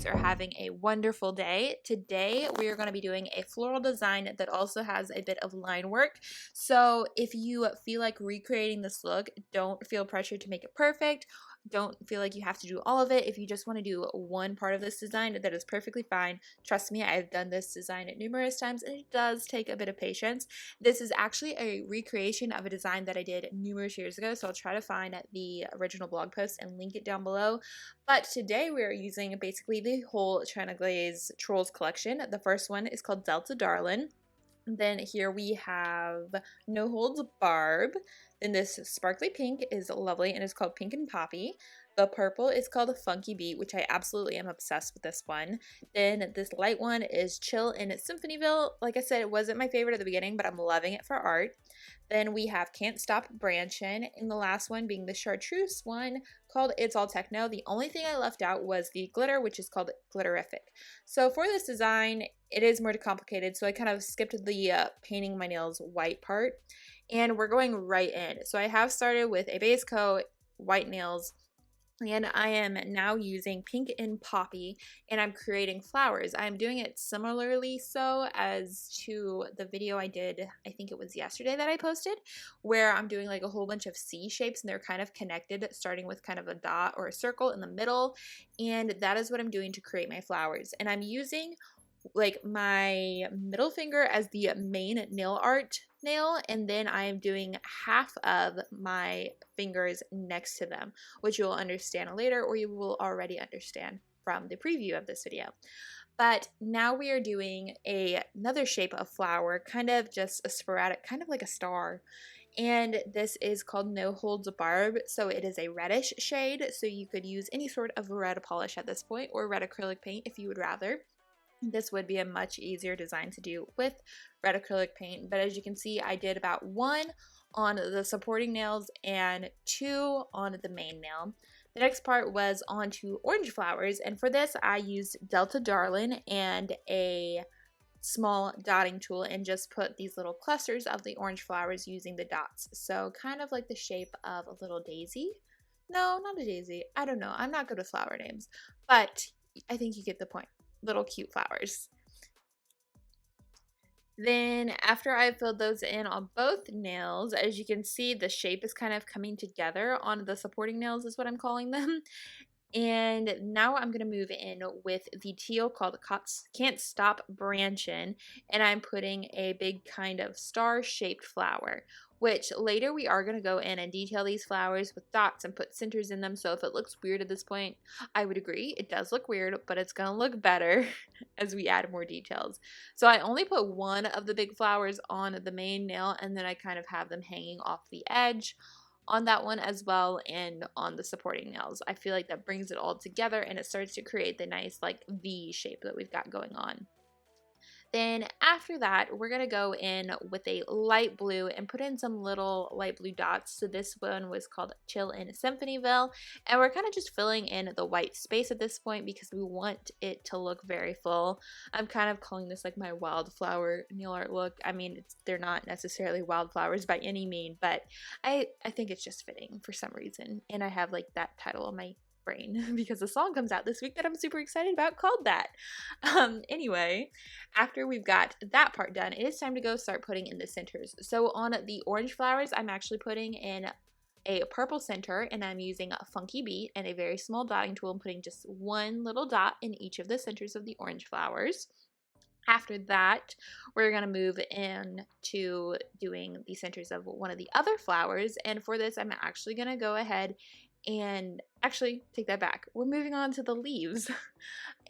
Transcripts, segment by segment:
are having a wonderful day. Today we are going to be doing a floral design that also has a bit of line work. So if you feel like recreating this look, don't feel pressured to make it perfect. Don't feel like you have to do all of it. If you just want to do one part of this design, that is perfectly fine. Trust me, I've done this design numerous times and it does take a bit of patience. This is actually a recreation of a design that I did numerous years ago, so I'll try to find the original blog post and link it down below. But today we are using basically the whole China Glaze Trolls Collection. The first one is called Darlin. Then here we have No Holds Barb. Then this sparkly pink is lovely and it's called Pink and Poppy. The purple is called Funky Beat, which I absolutely am obsessed with this one. Then this light one is Chill in Symphonville. Like I said, it wasn't my favorite at the beginning, but I'm loving it for art. Then we have Can't Stop Branchin, and the last one being the chartreuse one called It's All Techno. The only thing I left out was the glitter, which is called Glitterific. So for this design, it is more complicated, so I kind of skipped the painting my nails white part, and we're going right in. So I have started with a base coat, white nails, and I am now using Pink and Poppy, and I'm creating flowers. I'm doing it similarly so as to the video I did, I think it was yesterday that I posted, where I'm doing like a whole bunch of C shapes and they're kind of connected, starting with kind of a dot or a circle in the middle, and that is what I'm doing to create my flowers. And I'm using like my middle finger as the main nail art nail, and then I'm doing half of my fingers next to them, which you'll understand later, or you will already understand from the preview of this video. But now we are doing another shape of flower, kind of just a sporadic, kind of like a star. And this is called No Holds Barb, so it is a reddish shade, so you could use any sort of red polish at this point, or red acrylic paint if you would rather. This would be a much easier design to do with red acrylic paint, but as you can see, I did about 1 on the supporting nails and 2 on the main nail. The next part was onto orange flowers, and for this I used Darlin and a small dotting tool and just put these little clusters of the orange flowers using the dots. So kind of like the shape of a little daisy. No, not a daisy. I don't know. I'm not good with flower names, but I think you get the point. Little cute flowers. Then after I filled those in on both nails, as you can see, the shape is kind of coming together on the supporting nails is what I'm calling them. And now I'm going to move in with the teal called Can't Stop Branchin, and I'm putting a big kind of star-shaped flower, which later we are going to go in and detail these flowers with dots and put centers in them. So if it looks weird at this point, I would agree. It does look weird, but it's going to look better as we add more details. So I only put 1 of the big flowers on the main nail, and then I kind of have them hanging off the edge on that one as well, and on the supporting nails. I feel like that brings it all together and it starts to create the nice like V shape that we've got going on. Then after that, we're going to go in with a light blue and put in some little light blue dots. So this one was called Chill in Symphonville, and we're kind of just filling in the white space at this point because we want it to look very full. I'm kind of calling this like my wildflower nail art look. I mean, they're not necessarily wildflowers by any mean, but I think it's just fitting for some reason, and I have like that title on my brain because the song comes out this week that I'm super excited about called that. Anyway, after we've got that part done, it is time to go start putting in the centers. So on the orange flowers, I'm actually putting in a purple center, and I'm using a Funky Beat and a very small dotting tool and putting just 1 little dot in each of the centers of the orange flowers. After that, we're going to move in to doing the centers of one of the other flowers, and for this I'm actually going to go ahead and actually take that back. We're moving on to the leaves.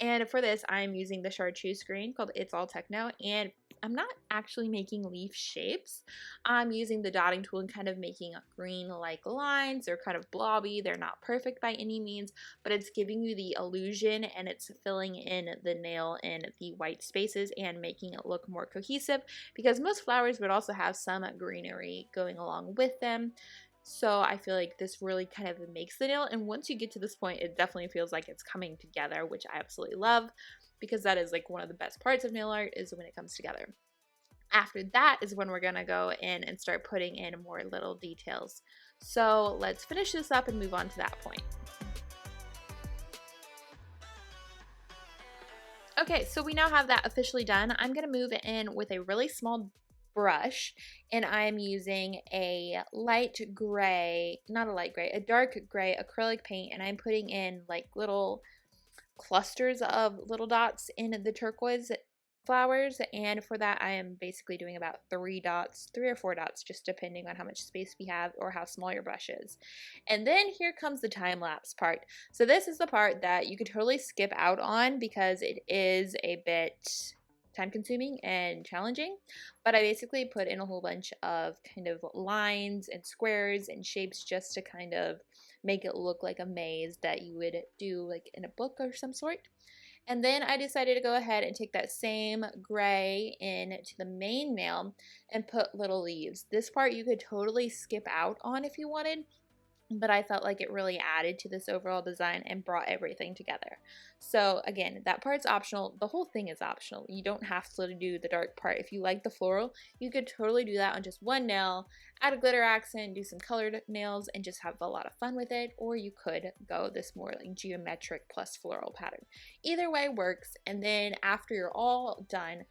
And for this, I'm using the chartreuse green called It's All Techno, and I'm not actually making leaf shapes. I'm using the dotting tool and kind of making a green-like lines. They're kind of blobby. They're not perfect by any means, but it's giving you the illusion, and it's filling in the nail in the white spaces and making it look more cohesive, because most flowers would also have some greenery going along with them. So I feel like this really kind of makes the nail, and once you get to this point, it definitely feels like it's coming together, which I absolutely love, because that is like one of the best parts of nail art, is when it comes together. After that is when we're gonna go in and start putting in more little details. So let's finish this up and move on to that point. Okay, so we now have that officially done. I'm going to move it in with a really small brush, and I'm using a light gray, not a light gray, a dark gray acrylic paint, and I'm putting in like little clusters of little dots in the turquoise flowers, and for that I am basically doing about 3 or 4 dots, just depending on how much space we have or how small your brush is. And then here comes the time lapse part. So this is the part that you could totally skip out on because it is a bit time consuming and challenging, but I basically put in a whole bunch of kind of lines and squares and shapes just to kind of make it look like a maze that you would do like in a book or some sort. And then I decided to go ahead and take that same gray into the main nail and put little leaves. This part you could totally skip out on if you wanted, but I felt like it really added to this overall design and brought everything together. So again, that part's optional. The whole thing is optional. You don't have to do the dark part. If you like the floral, you could totally do that on just one nail, add a glitter accent, do some colored nails, and just have a lot of fun with it. Or you could go this more like geometric plus floral pattern. Either way works. And then after you're all done,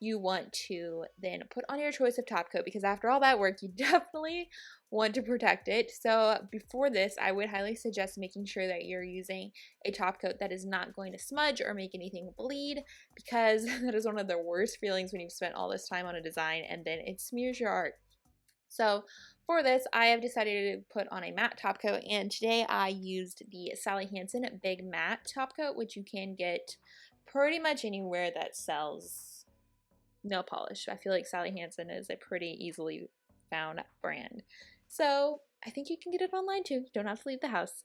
you want to then put on your choice of top coat, because after all that work, you definitely want to protect it. So before this, I would highly suggest making sure that you're using a top coat that is not going to smudge or make anything bleed, because that is one of the worst feelings when you've spent all this time on a design and then it smears your art. So for this, I have decided to put on a matte top coat, and today I used the Sally Hansen Big Matte Top Coat, which you can get pretty much anywhere that sells nail polish. I feel like Sally Hansen is a pretty easily found brand. So I think you can get it online too. You don't have to leave the house.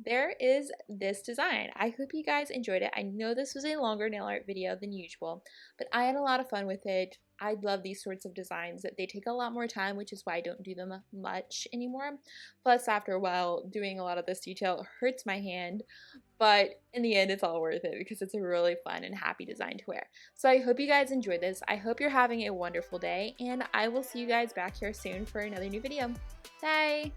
There is this design. I hope you guys enjoyed it. I know this was a longer nail art video than usual, but I had a lot of fun with it. I love these sorts of designs. They take a lot more time, which is why I don't do them much anymore. Plus, after a while, doing a lot of this detail hurts my hand, but in the end, it's all worth it because it's a really fun and happy design to wear. So I hope you guys enjoyed this. I hope you're having a wonderful day, and I will see you guys back here soon for another new video. Bye!